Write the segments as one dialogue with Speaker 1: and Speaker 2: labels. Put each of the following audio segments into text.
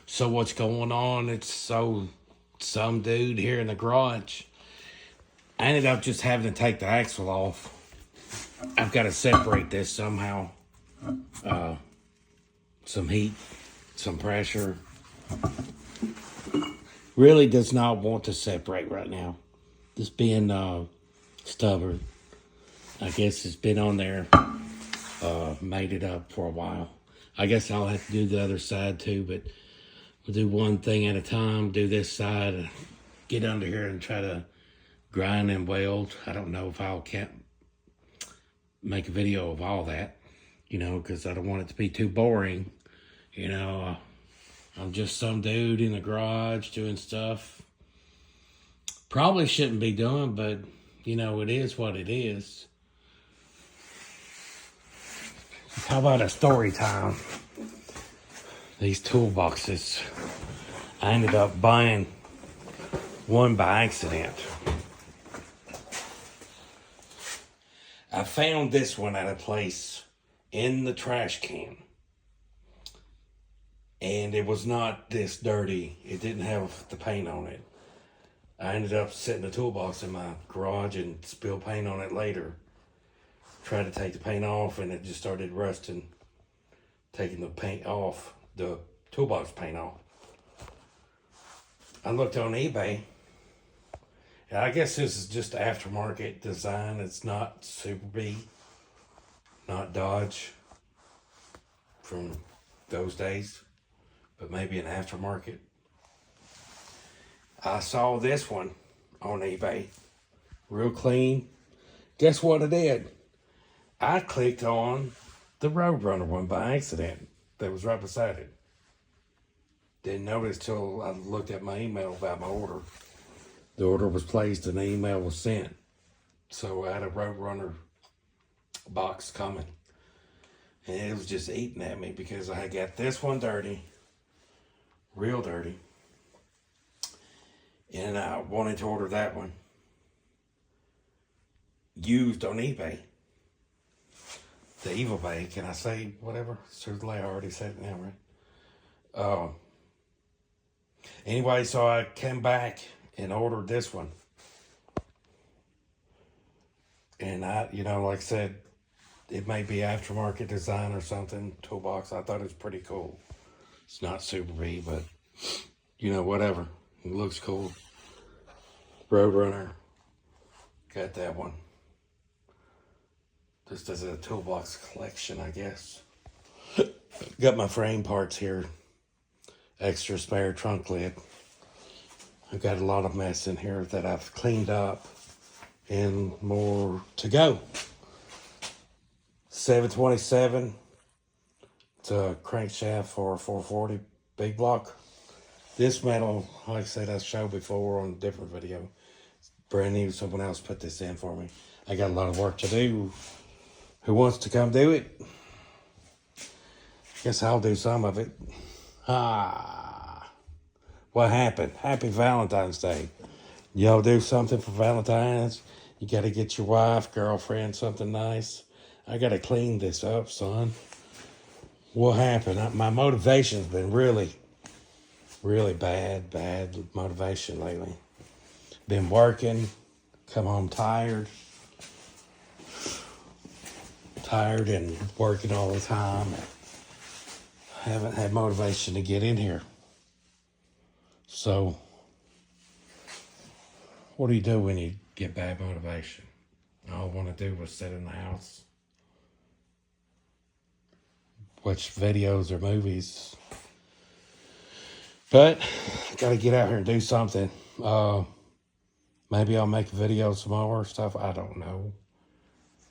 Speaker 1: So what's going on? It's some dude here in the garage. I ended up just having to take the axle off. I've got to separate this somehow. Some heat, some pressure. Really does not want to separate right now. Just being stubborn. I guess it's been on there, made it up for a while. I guess I'll have to do the other side too, but we'll do one thing at a time, do this side, get under here and try to grind and weld. I don't know if can't make a video of all that, because I don't want it to be too boring. I'm just some dude in the garage doing stuff. Probably shouldn't be doing, but, it is what it is. How about a story time? These toolboxes. I ended up buying one by accident. I found this one at a place in the trash can. And it was not this dirty. It didn't have the paint on it. I ended up setting the toolbox in my garage and spilled paint on it later. Tried to take the paint off and it just started rusting. Taking the paint off, the toolbox paint off. I looked on eBay. And I guess this is just aftermarket design. It's not Superbee, not Dodge from those days, but maybe an aftermarket. I saw this one on eBay, real clean. Guess what I did? I clicked on the Roadrunner one by accident that was right beside it. Didn't notice till I looked at my email about my order. The order was placed and the email was sent. So I had a Roadrunner box coming. And it was just eating at me because I had got this one dirty, real dirty. And I wanted to order that one used on eBay. The Evil Bay, can I say whatever? Certainly I already said it now, right? Anyway, so I came back and ordered this one. And I, like I said, it may be aftermarket design or something, toolbox. I thought it was pretty cool. It's not Superbee, but, whatever. It looks cool. Roadrunner. Got that one. Just as a toolbox collection, I guess. Got my frame parts here. Extra spare trunk lid. I've got a lot of mess in here that I've cleaned up. And more to go. 727. It's a crankshaft for a 440 big block. This metal, like I said, I showed before on a different video. It's brand new. Someone else put this in for me. I got a lot of work to do. Who wants to come do it? Guess I'll do some of it. What happened? Happy Valentine's Day. Y'all do something for Valentine's? You got to get your wife, girlfriend, something nice. I got to clean this up, son. What happened? My motivation's been really bad motivation lately. Been working, come home tired and working all the time. Haven't had motivation to get in here. So, what do you do when you get bad motivation? All I want to do was sit in the house, watch videos or movies. But I got to get out here and do something. Maybe I'll make a video some more stuff. I don't know.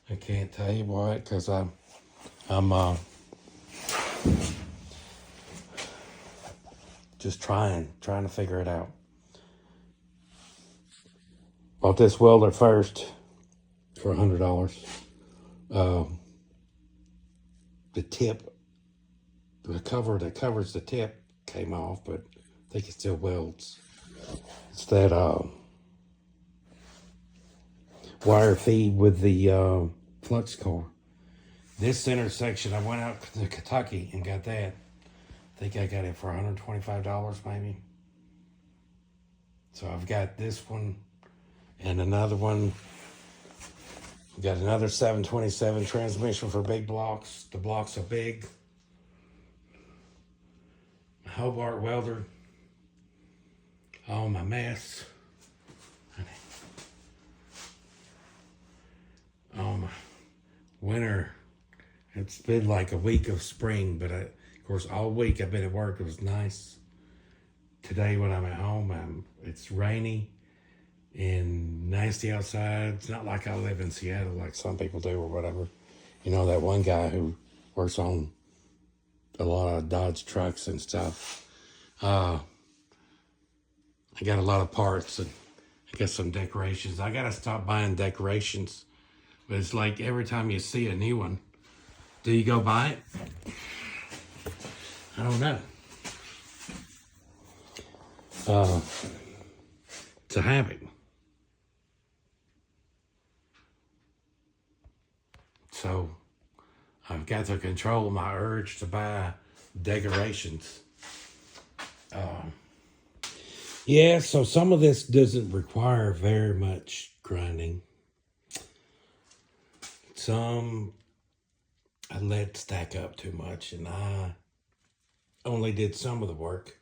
Speaker 1: I can't tell you what, because I'm just trying to figure it out. Bought this welder first for $100. The tip, the cover that covers the tip came off, but I think it still welds. It's that wire feed with the flux core. This center section, I went out to Kentucky and got that. think I got it for $125 maybe. So I've got this one and another one. Got another 727 transmission for big blocks. The blocks are big. Hobart welder. All my mess. Winter. It's been like a week of spring, but of course all week I've been at work. It was nice. Today when I'm at home, it's rainy and nasty outside. It's not like I live in Seattle like some people do or whatever. You know, that one guy who works on a lot of Dodge trucks and stuff. I got a lot of parts and I got some decorations. I got to stop buying decorations. But it's like every time you see a new one, do you go buy it? I don't know. It's a habit. So I've got to control my urge to buy decorations. Yeah, so some of this doesn't require very much grinding. Some I let stack up too much, and I only did some of the work,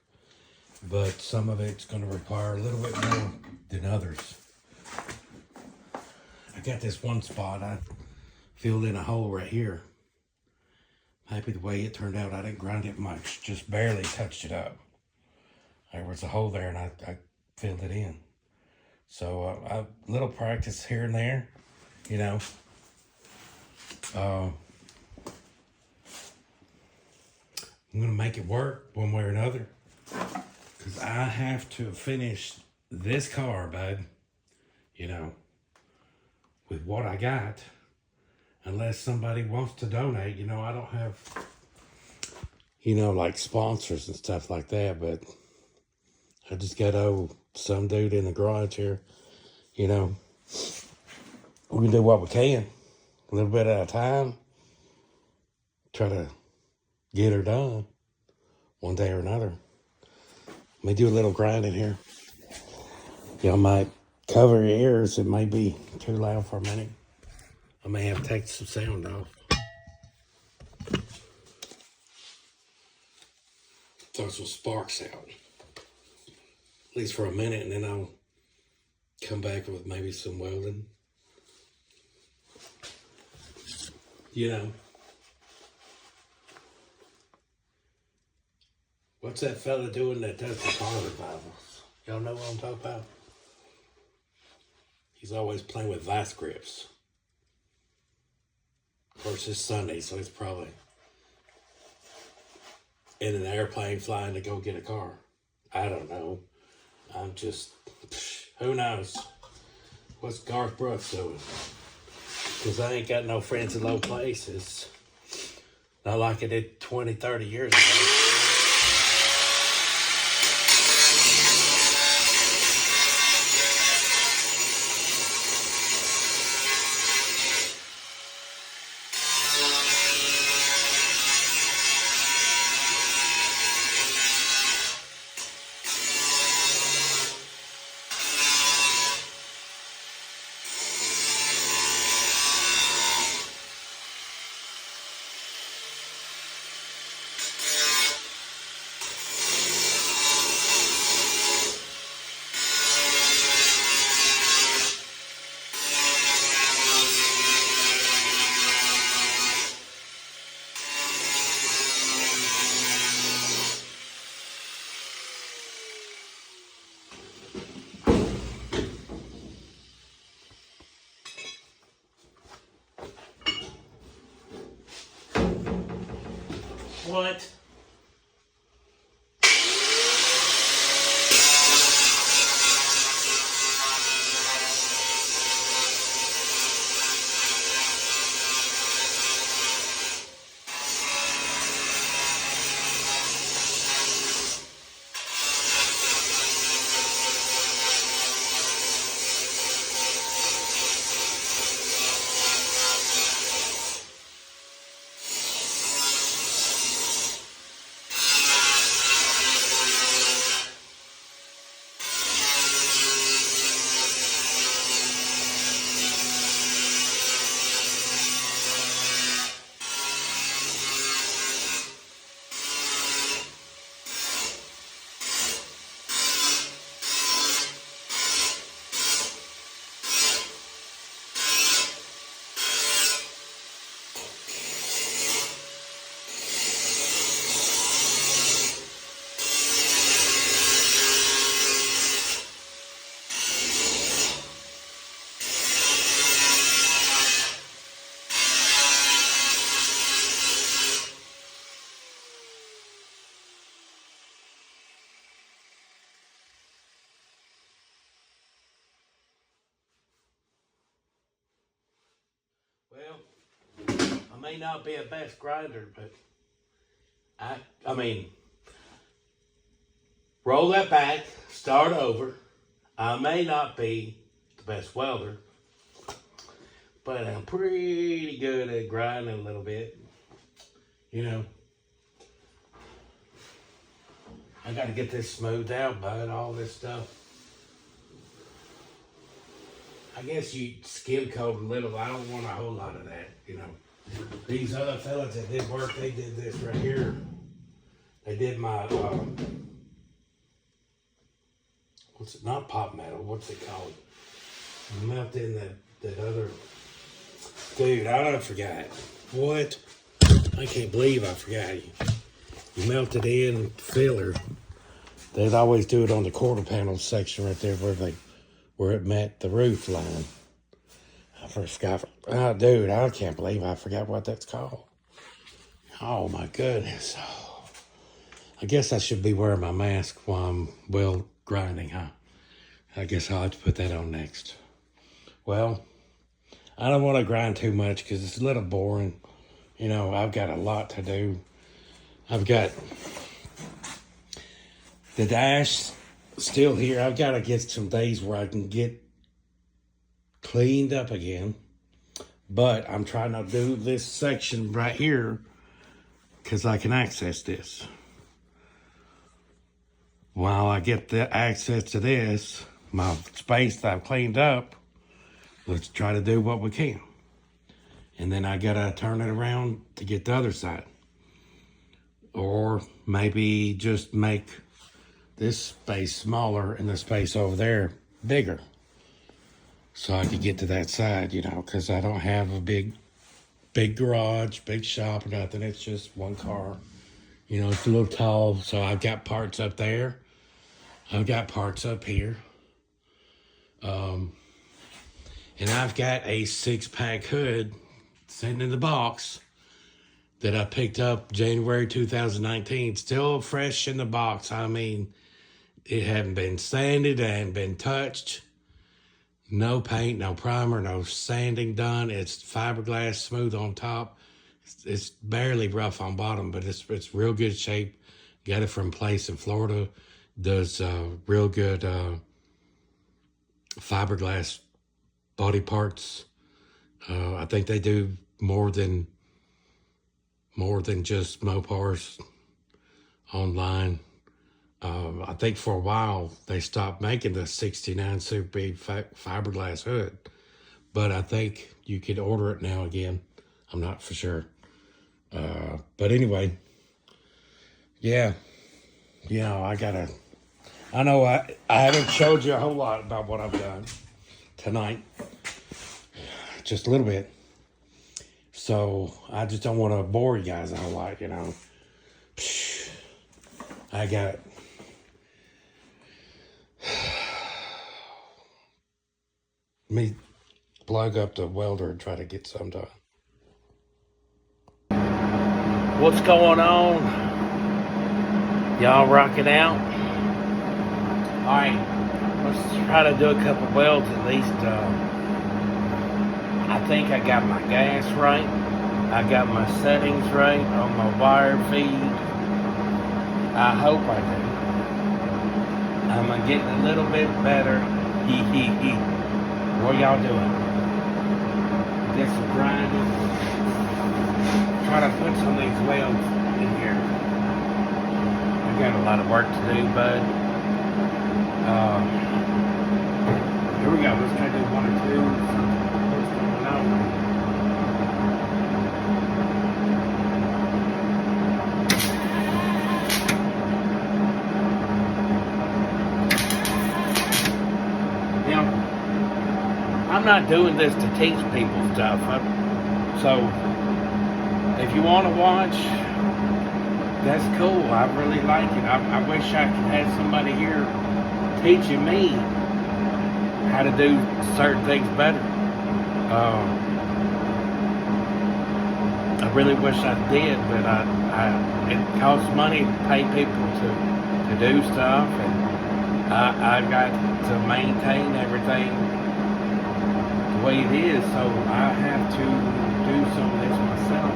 Speaker 1: but some of it's going to require a little bit more than others. I got this one spot, I filled in a hole right here. Happy the way it turned out. I didn't grind it much, just barely touched it up. There was a hole there and I filled it in. So a little practice here and there, you know. I'm going to make it work one way or another. Because I have to finish this car, bud. You know, with what I got. Unless somebody wants to donate. You know, I don't have, you know, like sponsors and stuff like that. But I just got some dude in the garage here. You know, we can do what we can. A little bit at a time. Try to get her done one day or another. Let me do a little grinding here. Y'all might cover your ears. It may be too loud for a minute. I may have to take some sound off. Throw some sparks out. At least for a minute, and then I'll come back with maybe some welding. You know. What's that fella doing that does the car revivals? Y'all know what I'm talking about? He's always playing with vice grips. Of course, it's Sunday, so he's probably in an airplane flying to go get a car. I don't know. I'm just, who knows? What's Garth Brooks doing? Because I ain't got no friends in low places. Not like I did 20, 30 years ago. What? may not be a best grinder, but I mean, roll that back, start over. I may not be the best welder, but I'm pretty good at grinding a little bit. You know, I got to get this smoothed out, bud, all this stuff. I guess you skim coat a little. I don't want a whole lot of that, you know. These other fellas that did work, they did this right here. They did my, what's it, not pop metal, what's it called? Melt in that other, dude, I don't forgot. What? I can't believe I forgot you. You melt it in filler. They'd always do it on the quarter panel section right there where it met the roof line. I forgot. Oh, dude, I can't believe I forgot what that's called. Oh my goodness. I guess I should be wearing my mask while I'm weld grinding, huh? I guess I'll have to put that on next. Well, I don't want to grind too much because it's a little boring. You know, I've got a lot to do. I've got the dash still here. I've got to get some days where I can get cleaned up again. But I'm trying to do this section right here because I can access this. While I get the access to this, my space that I've cleaned up, let's try to do what we can. And then I gotta turn it around to get the other side. Or maybe just make this space smaller and the space over there bigger. So I could get to that side, you know, because I don't have a big garage, big shop or nothing. It's just one car. You know, it's a little tall, so I've got parts up there. I've got parts up here. And I've got a 6-pack hood sitting in the box that I picked up January 2019. Still fresh in the box. I mean, it hadn't been sanded, it hadn't been touched. No paint, no primer, no sanding done. It's fiberglass, smooth on top. It's barely rough on bottom, but it's real good shape. Got it from a place in Florida. Does real good fiberglass body parts. I think they do more than just Mopars online. I think for a while they stopped making the 69 Superbee fiberglass hood, but I think you could order it now again. I'm not for sure. But anyway, yeah, you know, I know I haven't showed you a whole lot about what I've done tonight, just a little bit. So I just don't want to bore you guys a whole lot, you know. I got me plug up the welder and try to get some done. What's going on? Y'all rocking out? Alright, let's try to do a couple welds at least. I think I got my gas right. I got my settings right on my wire feed. I hope I do. I'm getting a little bit better. What y'all doing? Get some grinding. Try to put some of these welds in here. I got a lot of work to do, bud. Here we go. Let's try to do one or two. What's going on? I'm not doing this to teach people stuff. So if you want to watch, that's cool. I really like it. I wish I could have somebody here teaching me how to do certain things better. I really wish I did, but it costs money to pay people to do stuff, and I got to maintain everything the way it is, so I have to do some of this myself.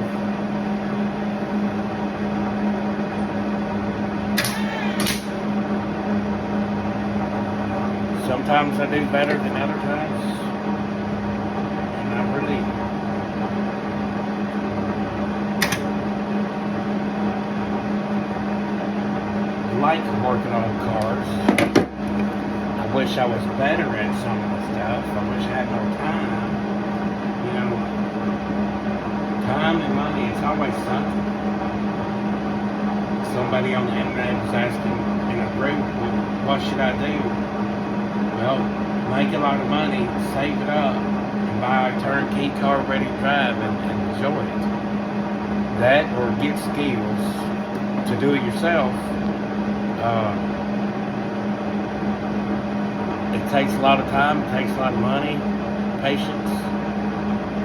Speaker 1: Sometimes I do better than other times, and I really like working on cars. I wish I was better at some of the stuff. I wish I had more time. You know, time and money, it's always something. Somebody on the internet was asking in a group, well, what should I do? Well, make a lot of money, save it up, and buy a turnkey car ready to drive and enjoy it. That or get skills to do it yourself. It takes a lot of time, it takes a lot of money, patience.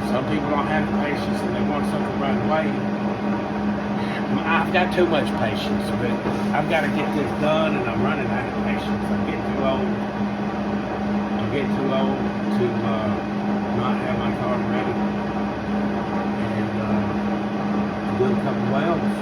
Speaker 1: Some people don't have the patience and they want something right away. I've got too much patience, but I've got to get this done and I'm running out of patience. I'm getting too old. I'm getting too old to not have my car ready. And do a couple welds.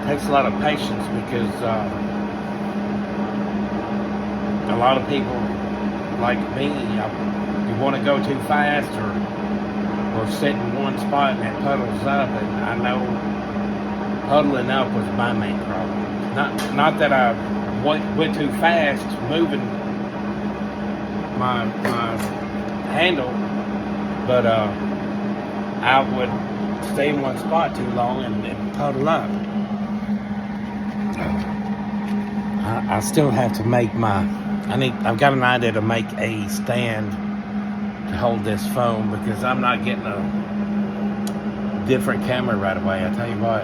Speaker 1: Takes a lot of patience because a lot of people like me, you want to go too fast or sit in one spot and it puddles up, and I know puddling up was my main problem. Not that I went too fast moving my handle, but I would stay in one spot too long and puddle up. I still have to make I've got an idea to make a stand to hold this phone because I'm not getting a different camera right away. I tell you what,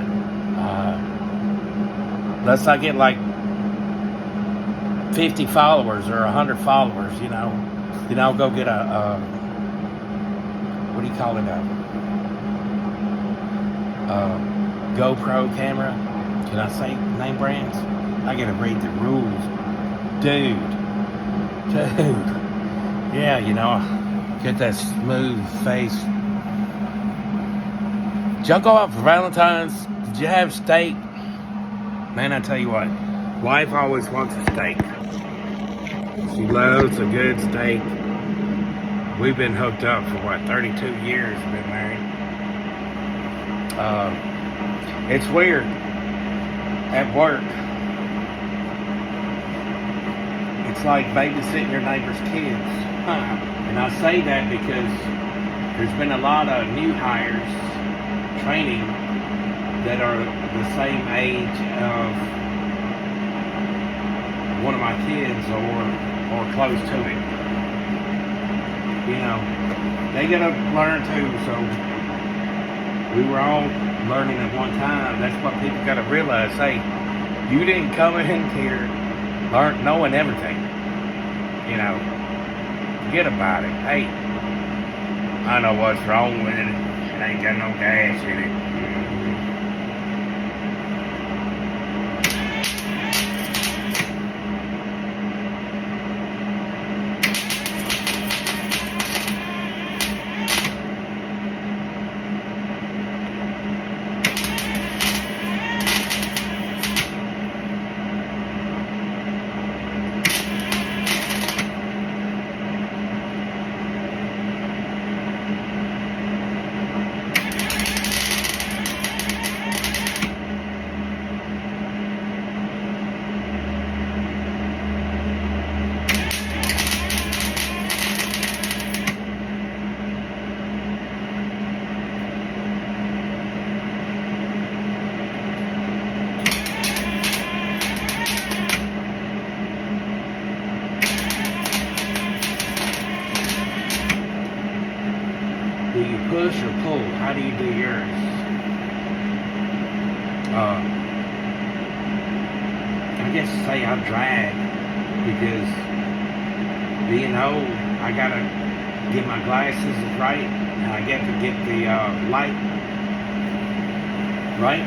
Speaker 1: unless I get like 50 followers or 100 followers, then I'll go get a what do you call it, a GoPro camera. Can I say name brands? I gotta read the rules. Dude. Yeah, get that smooth face. Did y'all go out for Valentine's? Did you have steak? Man, I tell you what, wife always wants a steak. She loves a good steak. We've been hooked up for 32 years, been married. It's weird. At work, it's like babysitting your neighbor's kids. And I say that because there's been a lot of new hires training that are the same age of one of my kids or close to it. They gotta learn too, so we were all learning at one time. That's what people got to realize. Hey, you didn't come in here knowing everything. Forget about it. Hey, I know what's wrong with it. It ain't got no gas in it. do you do yours? I guess say I drag because being old, I gotta get my glasses right, and I get to get the light right.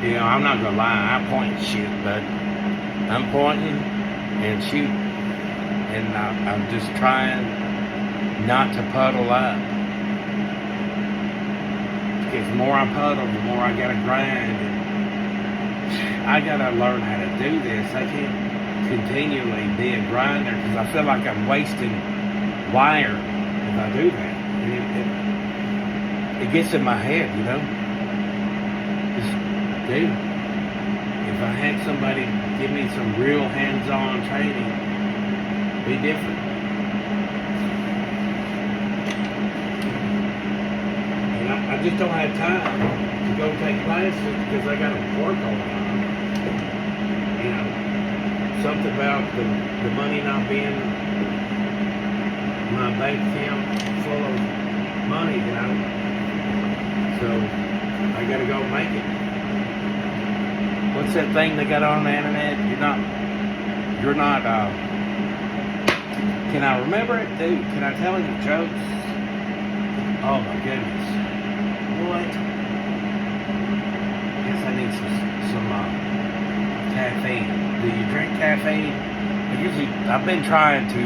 Speaker 1: You know, I'm not gonna lie, I point and shoot, but I'm pointing and shooting, and I'm just trying not to puddle up. Because the more I puddle, the more I gotta grind, and I gotta learn how to do this. I can't continually be a grinder because I feel like I'm wasting wire if I do that. And it gets in my head, you know. Dude, if I had somebody give me some real hands-on training, it'd be different. And I just don't have time to go take classes because I got to work all the time. You know, something about the money not being my bank account full of money, you know. So I got to go make it. What's that thing they got on the internet? You're not, can I remember it? Dude, can I tell you jokes? Oh my goodness. What? Guess I need some caffeine. Do you drink caffeine? I've been trying to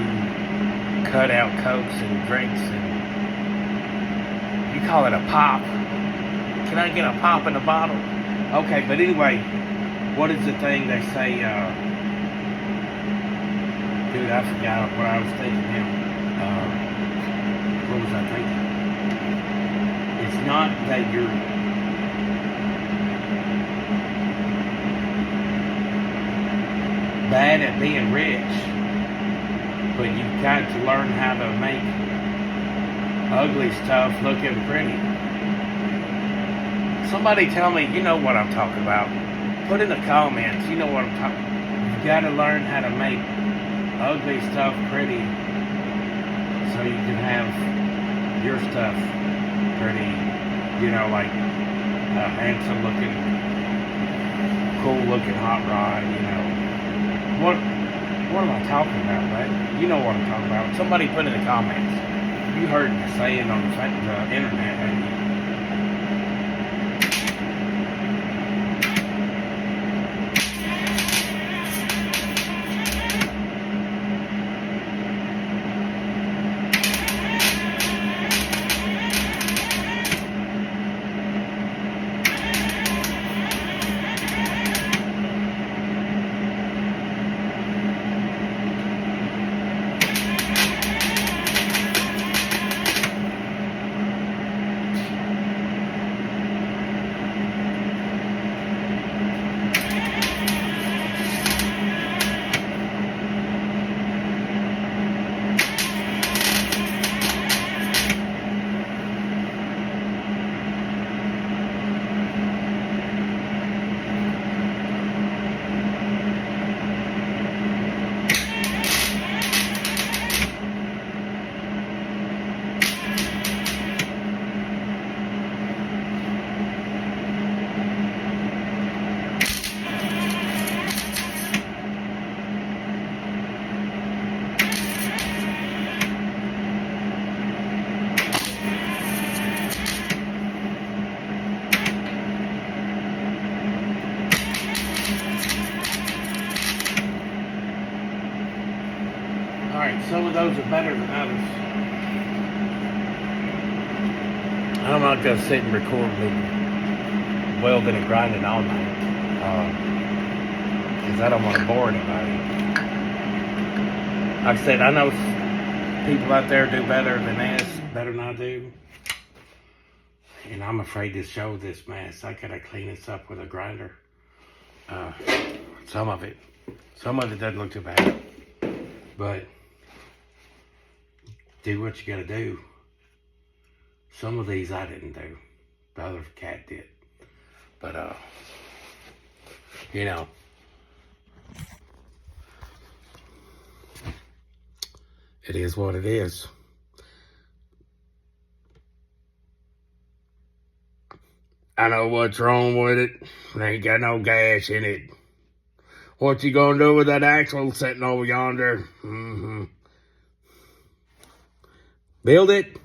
Speaker 1: cut out Cokes and drinks, and you call it a pop. Can I get a pop in a bottle? Okay, but anyway, what is the thing they say, dude, I forgot what I was thinking now. What was I thinking? It's not that you're bad at being rich, but you've got to learn how to make ugly stuff looking pretty. Somebody tell me, you know what I'm talking about. Put in the comments, you know what I'm talking about. You've got to learn how to make ugly stuff pretty so you can have your stuff pretty, you know, like a handsome looking, cool looking hot rod, you know. What am I talking about, man? You know what I'm talking about. Somebody put in the comments. You heard me saying on the internet, and Some of those are better than others. I'm not going to sit and record me welding and grinding all night. Because I don't want to bore anybody. Like I said, I know people out there do better than this, better than I do. And I'm afraid to show this mess. I gotta clean this up with a grinder. Some of it doesn't look too bad. But do what you gotta do. Some of these I didn't do. The other cat did. But you know. It is what it is. I know what's wrong with it. It ain't got no gas in it. What you gonna do with that axle sitting over yonder? Build it.